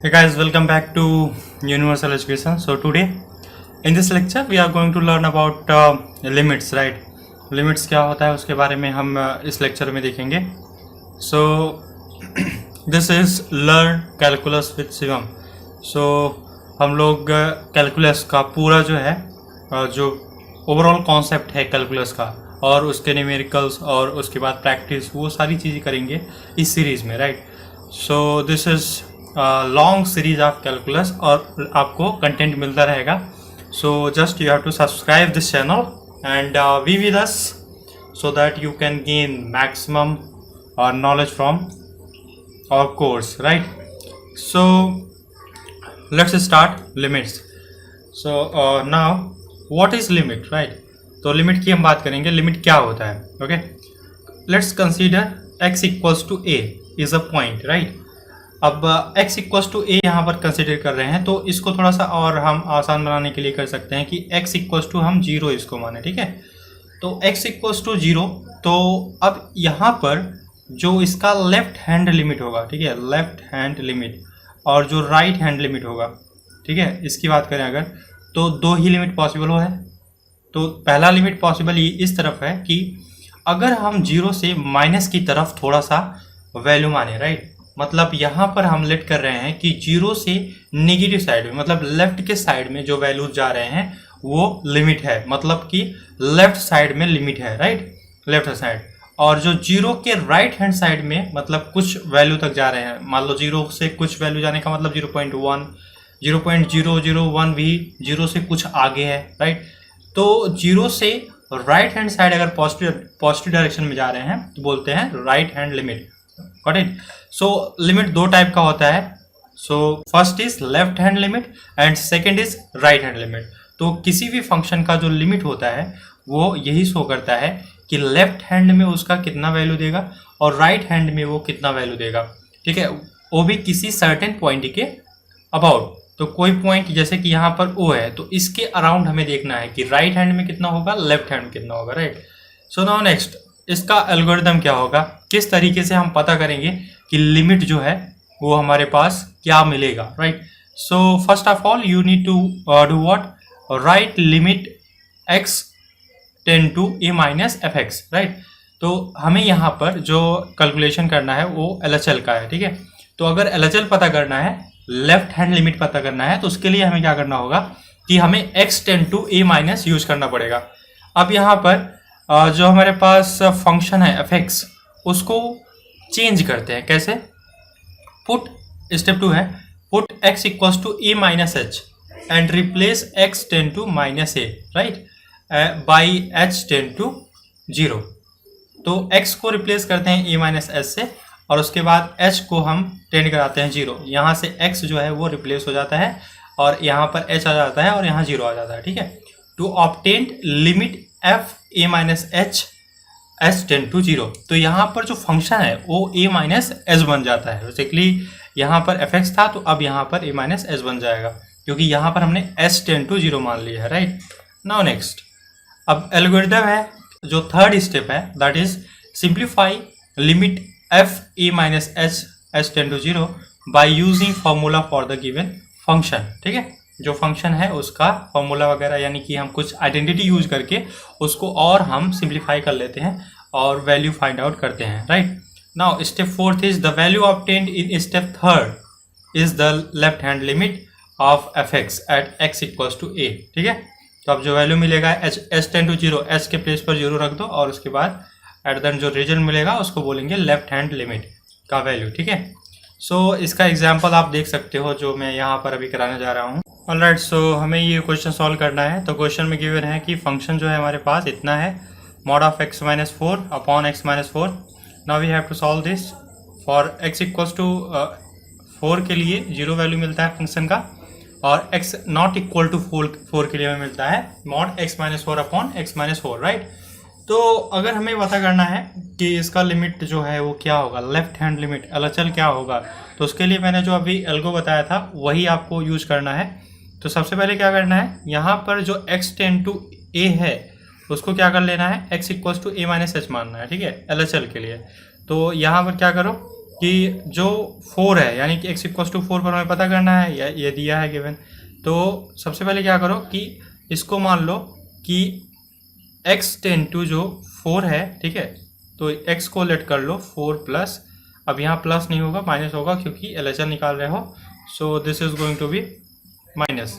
Hey guys, welcome back to Universal Education. So today in this lecture we are going to learn about limits, right? Limits क्या होता है उसके बारे में हम इस लेक्चर में देखेंगे. So this is learn calculus with Shivam. So हम लोग कैलकुलस का पूरा जो है जो ओवरऑल कॉन्सेप्ट है कैलकुलस का और उसके न्यूमेरिकल्स और उसके बाद प्रैक्टिस वो सारी चीज़ें करेंगे इस सीरीज़ में, right? So this is long series of calculus और आपको कंटेंट मिलता रहेगा. So just you have to subscribe this channel and be with us so that you can gain maximum knowledge from our course, right? So let's start limits. So now what is limit, right? तो limit की हम बात करेंगे. Limit क्या होता है? Okay, let's consider x equals to a is a point, right? अब x equals to a यहाँ पर कंसिडर कर रहे हैं तो इसको थोड़ा सा और हम आसान बनाने के लिए कर सकते हैं कि x इक्वल्स टू हम 0 इसको माने, ठीक है? तो x इक्वल्स टू 0. तो अब यहाँ पर जो इसका लेफ्ट हैंड लिमिट होगा, ठीक है, लेफ्ट हैंड लिमिट और जो राइट हैंड लिमिट होगा, ठीक है, इसकी बात करें अगर तो दो ही लिमिट पॉसिबल हो है. तो पहला लिमिट पॉसिबल इस तरफ है कि अगर हम 0 से माइनस की तरफ थोड़ा सा वैल्यू माने, राइट? मतलब यहाँ पर हम लेट कर रहे हैं कि 0 से नेगेटिव साइड में, मतलब लेफ्ट के साइड में जो वैल्यूज जा रहे हैं वो लिमिट है, मतलब कि लेफ्ट साइड में लिमिट है, राइट? Left side. और जो 0 के राइट हैंड साइड में मतलब कुछ वैल्यू तक जा रहे हैं, मान लो 0 से कुछ वैल्यू जाने का मतलब 0.1, 0.001 भी 0 से कुछ आगे है, राइट? तो 0 से राइट हैंड साइड अगर पॉजिटिव डायरेक्शन में जा रहे हैं तो बोलते हैं right hand limit. Got it? So limit दो टाइप का होता है. So first is left hand limit and second is right hand limit. तो किसी भी फंक्शन का जो लिमिट होता है वो यही शो करता है कि लेफ्ट हैंड में उसका कितना वैल्यू देगा और राइट हैंड में वो कितना वैल्यू देगा, ठीक है? वो भी किसी सर्टेन पॉइंट के अबाउट. तो कोई पॉइंट जैसे कि यहाँ पर O है तो इसके अराउंड हमें देखना है कि राइट हैंड में कितना होगा, लेफ्ट हैंड में कितना होगा, राइट? सो नाउ नेक्स्ट, इसका एल्गोरिदम क्या होगा, किस तरीके से हम पता करेंगे कि लिमिट जो है वो हमारे पास क्या मिलेगा, right? So first of all you need to do what, right limit x tend to a minus f x, right? तो हमें यहाँ पर जो कैलकुलेशन करना है वो LHL का है, ठीक है? तो अगर LHL पता करना है, लेफ्ट हैंड लिमिट पता करना है, तो उसके लिए हमें क्या करना होगा कि हमें x tend to a minus use करना पड़ेगा. अब यहाँ पर जो हमारे पास फंक्शन है एफ एक्स उसको चेंज करते हैं. कैसे? पुट स्टेप 2 है, put x equals to a minus h and replace x tend to minus a, right, by h tend to 0. तो x को रिप्लेस करते हैं a माइनस एच से और उसके बाद h को हम टेंड कराते हैं 0. यहाँ से x जो है वो रिप्लेस हो जाता है और यहाँ पर h आ जाता है और यहाँ 0 आ जाता है, ठीक है? To obtain limit f a minus h h tend to 0. तो यहाँ पर जो फंक्शन है वो a माइनस एच बन जाता है. बेसिकली यहाँ पर एफ एक्स था तो अब यहाँ पर a माइनस एच बन जाएगा क्योंकि यहाँ पर हमने h टेंड टू 0 मान लिया है, राइट? नाउ नेक्स्ट, अब एल्गोरिदम है जो थर्ड स्टेप है, that is simplify limit f a minus h h tend to 0 by using formula for the given function, ठीक है? जो फंक्शन है उसका फॉर्मूला वगैरह यानी कि हम कुछ आइडेंटिटी यूज करके उसको और हम सिंप्लीफाई कर लेते हैं और वैल्यू फाइंड आउट करते हैं, right? Now step 4th is the value obtained in step 3rd is the left hand limit of f x at x equals to a, ठीक है? तो अब जो वैल्यू मिलेगा h टेंड टू 0, h के place पर 0 रख दो और उसके बाद एट द जो रिजल्ट मिलेगा उसको बोलेंगे लेफ्ट हैंड लिमिट का वैल्यू, ठीक है? सो इसका एग्जाम्पल आप देख सकते हो जो मैं यहाँ पर अभी कराने जा रहा हूँ. ऑलराइट, सो हमें ये क्वेश्चन सॉल्व करना है. तो क्वेश्चन में गिवन है कि फंक्शन जो है हमारे पास इतना है, mod of x minus 4 upon x minus 4. Now we have to solve this for x equals to 4 के लिए 0 वैल्यू मिलता है फंक्शन का और x नॉट इक्वल टू 4 के लिए हमें मिलता है mod x minus 4 upon x minus 4, right? तो अगर हमें पता करना है कि इसका लिमिट जो है वो क्या होगा, लेफ्ट हैंड लिमिट LHL क्या होगा, तो उसके लिए मैंने जो अभी एल्गो बताया था वही आपको यूज करना है. तो सबसे पहले क्या करना है, यहाँ पर जो x टेंड टू a है उसको क्या कर लेना है, x equals to a minus h मानना है, ठीक है? LHL के लिए. तो यहाँ पर क्या करो, कि जो 4 है यानी कि x इक्वल्स टू 4 पर हमें पता करना है, ये दिया है गिवन। तो सबसे पहले क्या करो कि इसको मान लो कि x टेन टू जो 4 है, ठीक है, तो x को लेट कर लो 4 प्लस, अब यहाँ प्लस नहीं होगा माइनस होगा क्योंकि LHS निकाल रहे हो, so this is going to be minus.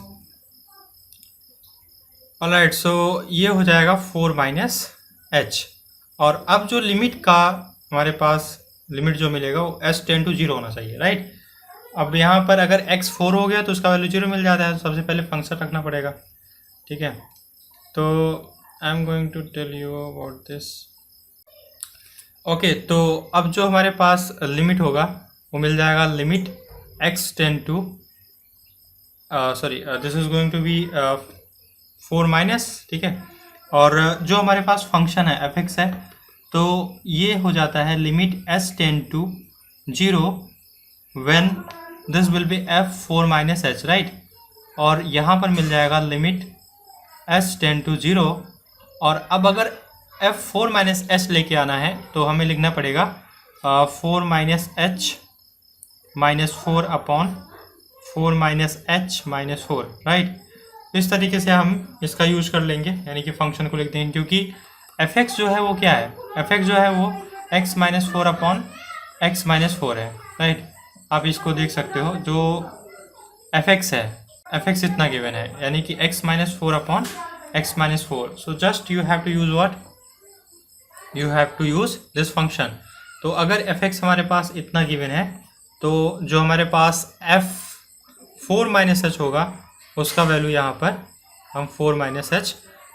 Alright, so ये हो जाएगा 4 माइनस h। और अब जो लिमिट का हमारे पास लिमिट जो मिलेगा वो s टेन टू 0 होना चाहिए, राइट। अब यहाँ पर अगर x 4 हो गया तो उसका वैल्यू 0 मिल जाता है, तो सबसे पहले फंक्शन रखना पड़ेगा, ठीक है। तो I am going to tell you about this. Okay, तो अब जो हमारे पास लिमिट होगा वो मिल जाएगा limit x tend to this is going to be 4 minus, ठीक है। और जो हमारे पास फंक्शन है f(x) है, तो ये हो जाता है limit s tend to 0 when this will be f4 minus h, right. और यहाँ पर मिल जाएगा लिमिट s टेन टू 0। और अब अगर f4 माइनस h लेके आना है तो हमें लिखना पड़ेगा 4 minus h minus 4 upon 4 minus h minus 4, right. इस तरीके से हम इसका यूज कर लेंगे, यानी कि फंक्शन को लिख देंगे, क्योंकि f(x) जो है वो क्या है, f(x) जो है वो x minus 4 upon x minus 4 है, राइट। आप इसको देख सकते हो, जो f(x) है, f(x) इतना गिवन है, यानी कि x minus 4 upon x minus 4। So just you have to use what, you have to use this function. तो अगर f(x) हमारे पास इतना गिवन है, तो जो हमारे पास f4 माइनस h होगा उसका वैल्यू यहाँ पर हम 4 माइनस h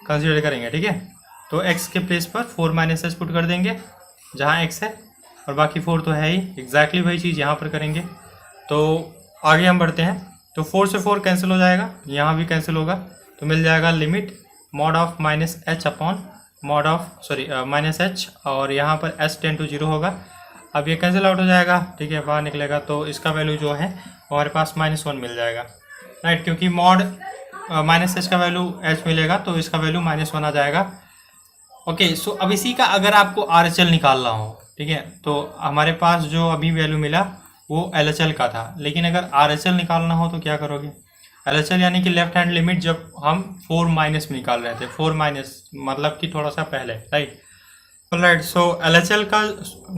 कंसिडर करेंगे, ठीक है। तो x के प्लेस पर 4 माइनस h पुट कर देंगे जहाँ x है, और बाकी 4 तो है ही, एग्जैक्टली वही चीज़ यहाँ पर करेंगे। तो आगे हम बढ़ते हैं, तो 4 से 4 कैंसिल हो जाएगा, यहाँ भी कैंसिल होगा, तो मिल जाएगा limit mod of minus h upon mod of minus h, और यहाँ पर s टेन टू 0 होगा। अब ये कैंसिल आउट हो जाएगा, ठीक है, बाहर निकलेगा, तो इसका वैल्यू जो है हमारे पास -1 मिल जाएगा, राइट, क्योंकि मॉड माइनस h का वैल्यू h मिलेगा तो इसका वैल्यू -1 आ जाएगा। ओके, सो अब इसी का अगर आपको RHL निकालना हो, ठीक है, तो हमारे पास जो अभी वैल्यू मिला वो LHL का था, लेकिन अगर RHL निकालना हो तो क्या करोगे, LHL यानी कि लेफ्ट हैंड लिमिट जब हम 4 माइनस में निकाल रहे थे, 4 माइनस मतलब कि थोड़ा सा पहले, राइट। राइट, सो LHL का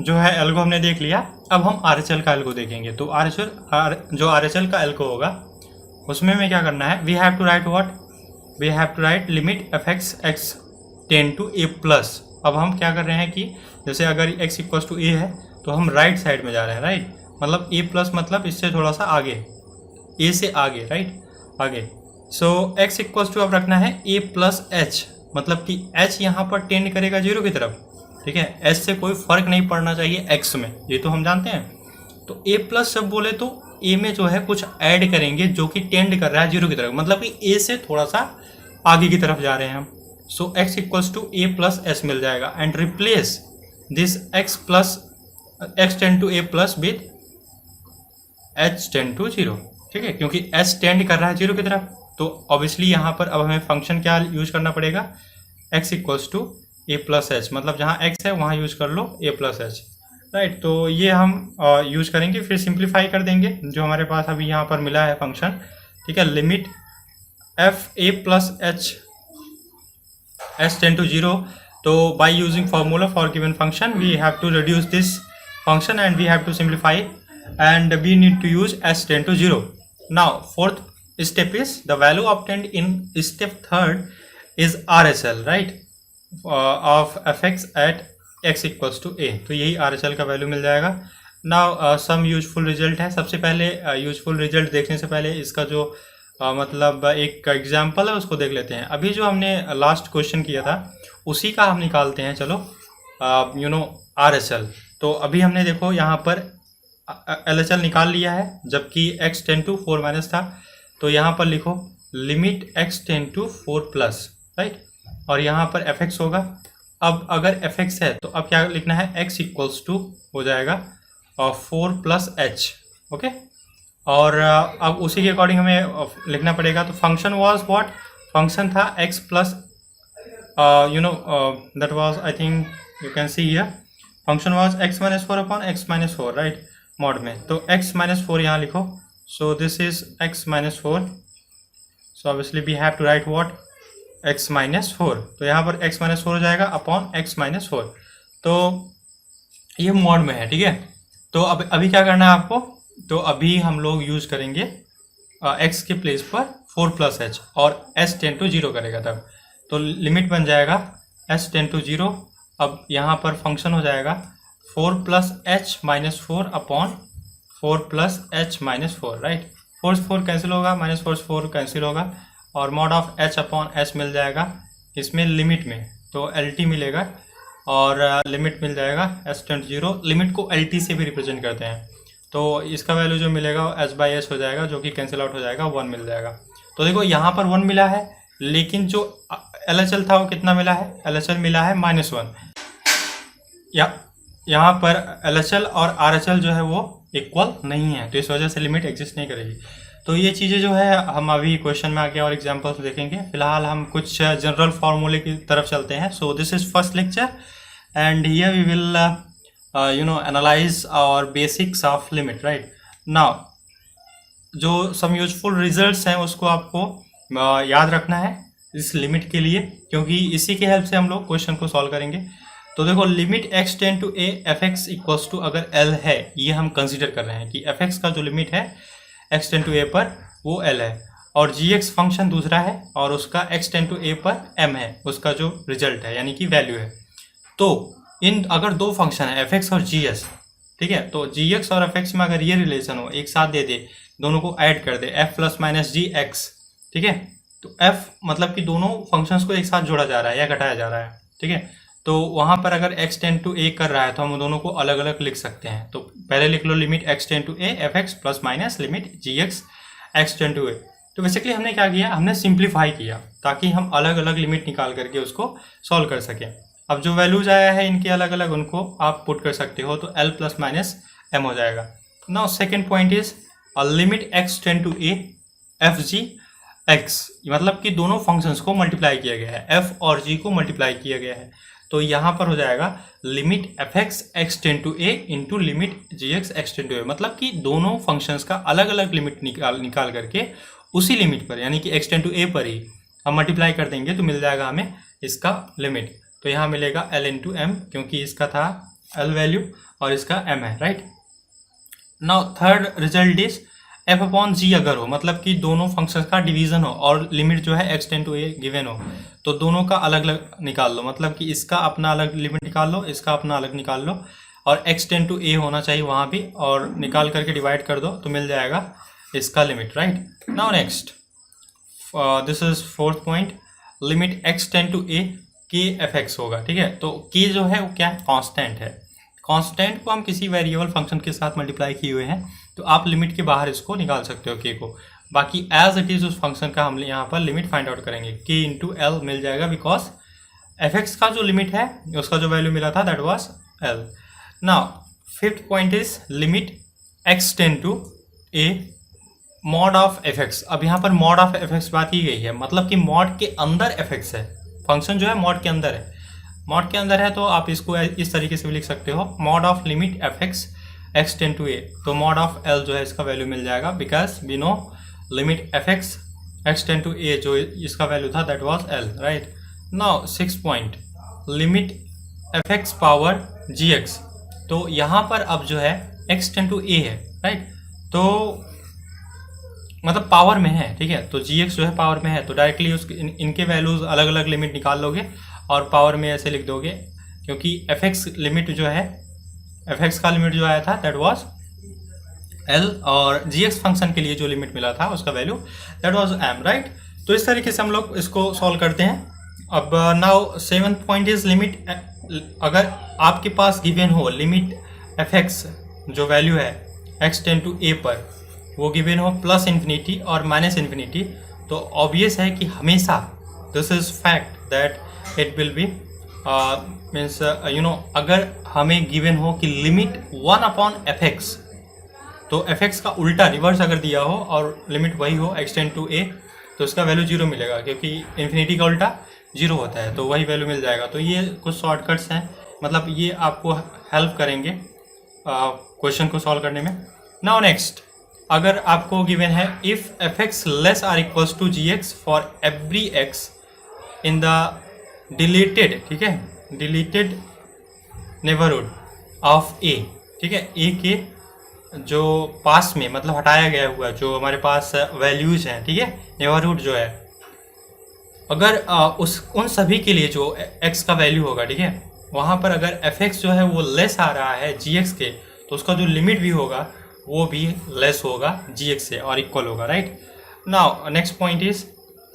जो है एल्गो हमने देख लिया, अब हम RHL का एल्गो देखेंगे। तो जो RHL का एल्गो होगा उसमें हमें क्या करना है, we have to write what, we have to write limit f(x) tend to a plus. अब हम क्या कर रहे हैं कि जैसे अगर x इक्वल्स टू a है तो हम राइट साइड में जा रहे हैं, राइट, मतलब a प्लस मतलब इससे थोड़ा सा आगे, a से आगे, राइट, आगे। सो x इक्वल्स टू अब रखना है a प्लस h, मतलब कि h यहाँ पर टेंड करेगा 0 की तरफ, ठीक है, h से कोई फर्क नहीं पड़ना चाहिए x में, ये तो हम जानते हैं। तो a प्लस जब बोले तो a में जो है कुछ ऐड करेंगे जो कि टेंड कर रहा है 0 की तरफ, मतलब कि a से थोड़ा सा आगे की तरफ जा रहे हैं हम। So x equals to a plus s मिल जाएगा, and replace this x tend to a plus with h tend to 0, ठीक है, क्योंकि h टेंड कर रहा है 0 की तरफ, तो ऑब्वियसली यहाँ पर अब हमें फंक्शन क्या यूज करना पड़ेगा, x equals to a plus h, मतलब जहाँ x है वहाँ यूज कर लो a प्लस h, राइट। तो ये हम यूज करेंगे, फिर सिंप्लीफाई कर देंगे जो हमारे पास अभी यहाँ पर मिला है फंक्शन, ठीक है, limit f a plus h s tend to 0। तो by using formula for given function we have to reduce this function and we have to simplify and we need to use s tend to 0. Now fourth step is the value obtained in step third is RHL, right, of f(x) at x equals to a. तो यही RHL का value मिल जाएगा। Now some useful result है, सबसे पहले useful result देखने से पहले इसका जो मतलब एक एग्जाम्पल है उसको देख लेते हैं। अभी जो हमने लास्ट क्वेश्चन किया था उसी का हम निकालते हैं, चलो RHL। तो अभी हमने देखो यहाँ पर LHL निकाल लिया है, जबकि x टेंड टू 4 माइनस था, तो यहाँ पर लिखो limit x tend to 4 plus, right, और यहाँ पर f(x) होगा। अब अगर f(x) है तो अब क्या लिखना है, x इक्वल्स टू हो जाएगा 4 प्लस h, ओके। और अब उसी के अकॉर्डिंग हमें लिखना पड़ेगा। तो फंक्शन वाज व्हाट, फंक्शन था x plus that was, I think you can see here, function was x minus 4 upon x minus 4, right. Mod में, तो x-4 यहाँ लिखो। So this is x-4, so obviously we have to write what, x-4। तो यहाँ पर x-4 हो जाएगा upon x-4। तो ये मॉड में है, ठीक है। तो अब अभी क्या करना है आपको, तो अभी हम लोग यूज करेंगे x के प्लेस पर 4+h और s टेंड टू 0 करेगा तब, तो लिमिट बन जाएगा s टेंड टू 0। अब यहाँ पर फंक्शन हो जाएगा 4+h-4 upon 4+h-4, right. 4 cancel होगा, -4 कैंसिल होगा, और mod of h upon s मिल जाएगा इसमें लिमिट में, तो LT मिलेगा और लिमिट मिल जाएगा s टेंड टू 0। लिमिट को LT से भी रिप्रेजेंट करते हैं, तो इसका वैल्यू जो मिलेगा s/s हो जाएगा, जो कि कैंसिल आउट हो जाएगा, 1 मिल जाएगा। तो देखो यहाँ पर 1 मिला है, लेकिन जो LHL था वो कितना मिला है, LHL मिला है -1। यहाँ पर LHL और RHL जो है वो इक्वल नहीं है, तो इस वजह से लिमिट एग्जिस्ट नहीं करेगी। तो ये चीज़ें जो है हम अभी क्वेश्चन में आगे और एग्जांपल्स देखेंगे। फिलहाल हम कुछ जनरल फार्मूले की तरफ चलते हैं। So this is first lecture and here we will analyze our basics of limit, right. Now जो सम यूजफुल रिजल्ट्स हैं उसको आपको याद रखना है इस लिमिट के लिए, क्योंकि इसी की हेल्प से हम लोग क्वेश्चन को सॉल्व करेंगे। तो देखो limit x tend to a f(x) equals to अगर l है, ये हम कंसीडर कर रहे हैं कि f(x) का जो लिमिट है x टेंड टू a पर वो l है, और gx फंक्शन दूसरा है और उसका x टेंड टू a पर m है, उसका जो रिजल्ट है यानी कि वैल्यू है। तो इन अगर दो फंक्शन है f(x) और gs, ठीक है, तो gx और f(x) में अगर ये रिलेशन हो, एक साथ दे दे, दोनों को ऐड कर दे f + -gx, ठीक है, तो f मतलब कि दोनों फंक्शंस को एक साथ जोड़ा जा रहा है या घटाया जा रहा है, ठीक है। तो वहाँ पर अगर x टेंड टू a कर रहा है तो हम दोनों को अलग अलग लिख सकते हैं। तो पहले लिख लो limit x tend to a f(x) plus minus limit gx x tend to a। तो बेसिकली हमने क्या किया, हमने सिंप्लीफाई किया ताकि हम अलग अलग लिमिट निकाल करके उसको सॉल्व कर सकें। अब जो वैल्यूज आया है इनके अलग अलग, उनको आप पुट कर सकते हो, तो l + -m हो जाएगा। Now second point is limit x tend to a f g x, मतलब कि दोनों फंक्शंस को मल्टीप्लाई किया गया है, f और g को मल्टीप्लाई किया गया है। तो यहाँ पर हो जाएगा limit f(x) x tend to a into limit gx x tend to a, मतलब कि दोनों फंक्शंस का अलग अलग लिमिट निकाल करके उसी लिमिट पर यानी कि x टेंड टू a पर ही हम मल्टीप्लाई कर देंगे, तो मिल जाएगा हमें इसका लिमिट। तो यहाँ मिलेगा l इंटू m, क्योंकि इसका था l वैल्यू और इसका m है, right. Now third result is f/g अगर हो, मतलब कि दोनों फंक्शंस का डिवीजन हो और लिमिट जो है x tend to a given हो, तो दोनों का अलग अलग निकाल लो, मतलब कि इसका अपना अलग लिमिट निकाल लो, इसका अपना अलग निकाल लो, और x टेंड टू a होना चाहिए वहाँ भी, और निकाल करके डिवाइड कर दो तो मिल जाएगा इसका limit, right. Now next this is fourth point, limit x tend to a k f(x) होगा, ठीक है। तो k जो है वो क्या है, कांस्टेंट है। कांस्टेंट को हम किसी वेरिएबल फंक्शन के साथ मल्टीप्लाई किए हुए हैं, तो आप लिमिट के बाहर इसको निकाल सकते हो k को। बाकी एज इट इज उस फंक्शन का हम यहाँ पर लिमिट फाइंड आउट करेंगे, k इंटू l मिल जाएगा, बिकॉज f(x) का जो लिमिट है उसका जो वैल्यू मिला था that was l। Now fifth point is limit x tend to a mod of f(x). अब यहाँ पर मॉड ऑफ f(x) बात की गई है, मतलब कि मॉड के अंदर f(x) है, फंक्शन जो है मॉड के अंदर है, मॉड के अंदर है, तो आप इसको इस तरीके से भी लिख सकते हो, mod of limit f(x) x tend to a। तो मॉड ऑफ l जो है इसका वैल्यू मिल जाएगा, because we know limit f(x) x tend to a जो इसका वैल्यू था that was l, right. Now six point, limit f(x) power gx। तो यहाँ पर अब जो है x टेंड टू a है, राइट, तो मतलब पावर में है, ठीक है, तो gx जो है पावर में है, तो डायरेक्टली इनके वैल्यूज अलग अलग लिमिट निकाल लोगे और पावर में ऐसे लिख दोगे, क्योंकि f(x) लिमिट जो है, f(x) का लिमिट जो आया था दैट वाज l, और gx फंक्शन के लिए जो लिमिट मिला था उसका value that was m, right. तो इस तरीके से हम लोग इसको सॉल्व करते हैं। अब now seventh point is limit, अगर आपके पास गिवन हो लिमिट f(x) जो वैल्यू है x टेंड टू a पर, वो गिवन हो +∞ और -∞, तो ऑब्वियस है कि हमेशा this is fact that it will be means अगर हमें गिवन हो कि लिमिट 1/f(x), तो f(x) का उल्टा रिवर्स अगर दिया हो और लिमिट वही हो x टेंड टू a, तो उसका वैल्यू 0 मिलेगा, क्योंकि इन्फिनिटी का उल्टा 0 होता है, तो वही वैल्यू मिल जाएगा। तो ये कुछ शॉर्टकट्स हैं, मतलब ये आपको हेल्प करेंगे क्वेश्चन को सॉल्व करने में। नाउ नेक्स्ट, अगर आपको गिवन है if f x less or equals to g x for every x in the deleted, ठीक है, डिलीटेड नेबरहुड ऑफ ए, ठीक है, ए के जो पास में मतलब हटाया गया हुआ जो हमारे पास वैल्यूज हैं, ठीक है, नेबरहुड जो है, अगर उन सभी के लिए जो एक्स का वैल्यू होगा, ठीक है, वहाँ पर अगर एफ एक्स जो है वो लेस आ रहा है जी एक्स के, तो उसका जो लिमिट भी होगा वो भी लेस होगा जी एक्स से और इक्वल होगा, right. Now next point is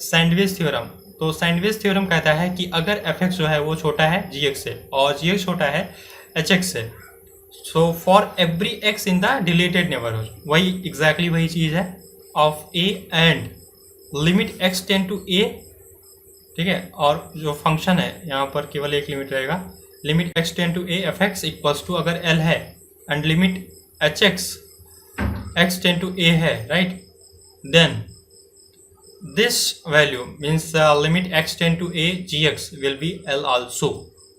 sandwich theorem. तो सैंडविच थ्योरम कहता है कि अगर एफ एक्स जो है वो छोटा है जी एक्स से और जी एक्स छोटा है एच एक्स से, so for every x in the deleted neighbourhood, वही एग्जैक्टली वही चीज़ है, of a and limit x tend to a, ठीक है, और जो फंक्शन है यहाँ पर केवल एक लिमिट रहेगा, limit x tend to a f x equals to अगर एल है and limit h x tend to a है, right, then this value means limit x tend to a g x will be l also,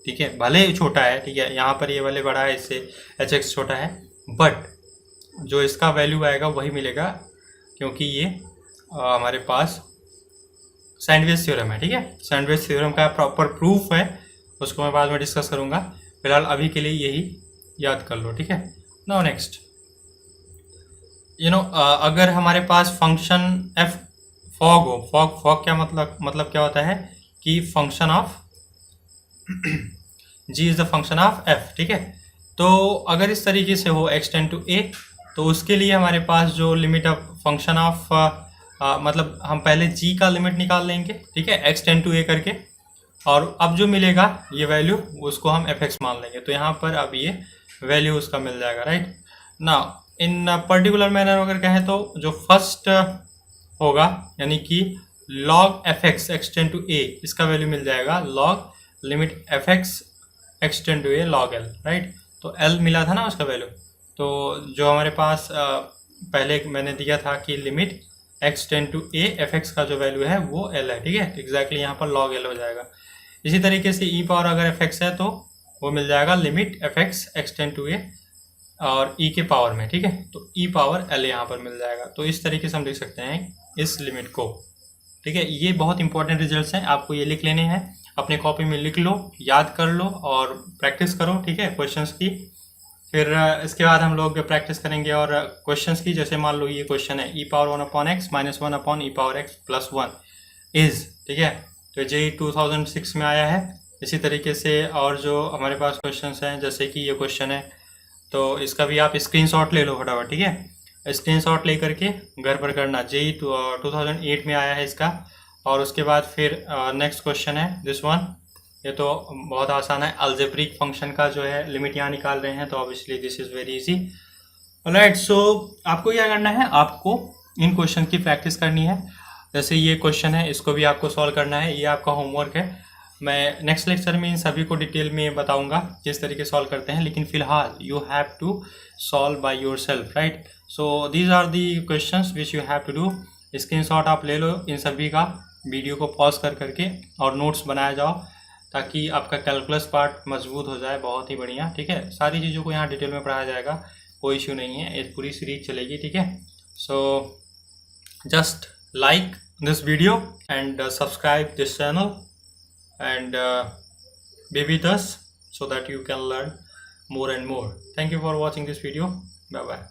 ठीक है, भले ही छोटा है, ठीक है, यहाँ पर ये वाले बड़ा है, इससे एच एक्स छोटा है, बट जो इसका वैल्यू आएगा वही मिलेगा, क्योंकि ये हमारे पास सैंडविच थ्योरम है, ठीक है। सैंडविच थ्योरम का प्रॉपर प्रूफ है, उसको मैं बाद में डिस्कस करूँगा, फिलहाल अभी के लिए यही याद कर लो, ठीक है। नाउ नेक्स्ट, अगर हमारे पास फंक्शन एफ फॉग हो, फॉग क्या मतलब क्या होता है कि function of g is the function of f, ठीक है। तो अगर इस तरीके से हो एक्स टेंड टू ए, तो उसके लिए हमारे पास जो लिमिट ऑफ फंक्शन ऑफ मतलब हम पहले जी का लिमिट निकाल लेंगे, ठीक है, एक्स टेंड टू ए करके, और अब जो मिलेगा ये वैल्यू उसको हम एफ एक्स मान लेंगे, तो यहाँ पर अब ये वैल्यू उसका मिल जाएगा, राइट। ना इन पर्टिकुलर मैनर अगर कहें तो जो फर्स्ट होगा यानी कि log f x x tend to a, इसका वैल्यू मिल जाएगा log limit f x x tend to a log l, right. तो एल मिला था ना उसका वैल्यू, तो जो हमारे पास पहले मैंने दिया था कि limit x tend to a f x का जो वैल्यू है वो एल है, ठीक है, एग्जैक्टली यहाँ पर log एल हो जाएगा। इसी तरीके से ई पावर अगर एफ एक्स है तो वो मिल जाएगा limit f x x tend to a और ई के पावर में, ठीक है, तो ई पावर एल यहाँ पर मिल जाएगा। तो इस तरीके से हम लिख सकते हैं इस लिमिट को, ठीक है। ये बहुत इंपॉर्टेंट रिजल्ट्स हैं, आपको ये लिख लेने हैं, अपने कॉपी में लिख लो, याद कर लो और प्रैक्टिस करो, ठीक है, क्वेश्चंस की। फिर इसके बाद हम लोग प्रैक्टिस करेंगे और क्वेश्चंस की, जैसे मान लो ये क्वेश्चन है e power 1 upon x minus 1 upon e power x plus 1 is, ठीक है, तो जे 2006 में आया है। इसी तरीके से और जो हमारे पास क्वेश्चंस हैं, जैसे कि ये क्वेश्चन है, तो इसका भी आप स्क्रीनशॉट ले लो फटाफट, ठीक है, स्क्रीनशॉट ले करके घर पर करना। जे 2008 में आया है इसका। और उसके बाद फिर नेक्स्ट क्वेश्चन है दिस वन, ये तो बहुत आसान है, अलजेब्रिक फंक्शन का जो है लिमिट यहाँ निकाल रहे हैं, तो obviously this is very easy. Alright, so आपको क्या करना है, आपको इन क्वेश्चन की प्रैक्टिस करनी है। जैसे ये क्वेश्चन है, इसको भी आपको सॉल्व करना है, ये आपका होमवर्क है। मैं नेक्स्ट लेक्चर में इन सभी को डिटेल में बताऊंगा किस तरीके सॉल्व करते हैं, लेकिन फिलहाल you have to solve by yourself, right. So these are the questions which you have to do. Screenshot आप ले लो इन सभी का, वीडियो को पॉज कर करके और नोट्स बनाया जाओ, ताकि आपका कैलकुलस पार्ट मजबूत हो जाए, बहुत ही बढ़िया, ठीक है। सारी चीज़ों को यहाँ डिटेल में पढ़ाया जाएगा, कोई इश्यू नहीं है, ये पूरी सीरीज चलेगी, ठीक है। So just like this video and subscribe this channel and be with us so that you can learn more and more. Thank you for watching this video. Bye bye.